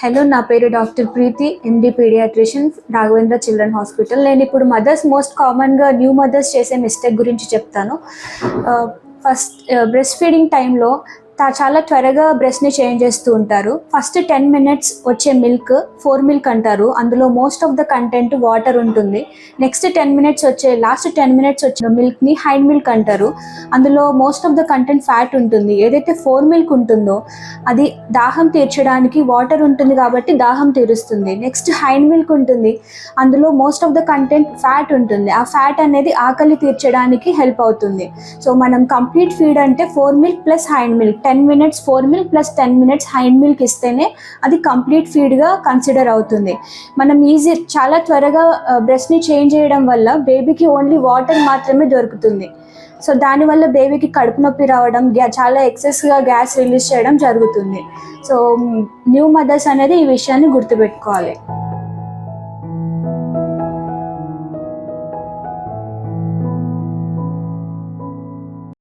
Hello, నా పేరు doctor ప్రీతి, ఎండి paediatrician, Raghavendra children hospital. నేను ఇప్పుడు మదర్స్ మోస్ట్ కామన్గా న్యూ మదర్స్ చేసే మిస్టేక్ గురించి చెప్తాను. ఫస్ట్ బ్రెస్ట్ ఫీడింగ్ టైంలో చాలా త్వరగా బ్రెస్ట్ని చేంజ్ చేస్తూ ఉంటారు. ఫస్ట్ 10 minutes వచ్చే మిల్క్ ఫోర్ మిల్క్ అంటారు. అందులో most of the content water ఉంటుంది. నెక్స్ట్ 10 minutes లాస్ట్ 10 minutes వచ్చే మిల్క్ని హైండ్ మిల్క్ అంటారు. అందులో most of the content fat ఉంటుంది. ఏదైతే ఫోర్ మిల్క్ ఉంటుందో అది దాహం తీర్చడానికి వాటర్ ఉంటుంది కాబట్టి దాహం తీరుస్తుంది. నెక్స్ట్ హైండ్ మిల్క్ ఉంటుంది. అందులో most of the content fat ఉంటుంది. ఆ ఫ్యాట్ అనేది ఆకలి తీర్చడానికి హెల్ప్ అవుతుంది. సో మనం కంప్లీట్ ఫీడ్ అంటే four milk plus hind milk, 10 minutes four milk plus 10 minutes hind milk ఇస్తేనే అది కంప్లీట్ ఫీడ్గా కన్సిడర్ అవుతుంది. మనం చాలా త్వరగా బ్రెస్ట్ని చేంజ్ చేయడం వల్ల బేబీకి ఓన్లీ వాటర్ మాత్రమే దొరుకుతుంది. సో దానివల్ల బేబీకి కడుపు నొప్పి రావడం, చాలా ఎక్సెస్గా గ్యాస్ రిలీజ్ చేయడం జరుగుతుంది. సో న్యూ మదర్స్ అనేది ఈ విషయాన్ని గుర్తుపెట్టుకోవాలి.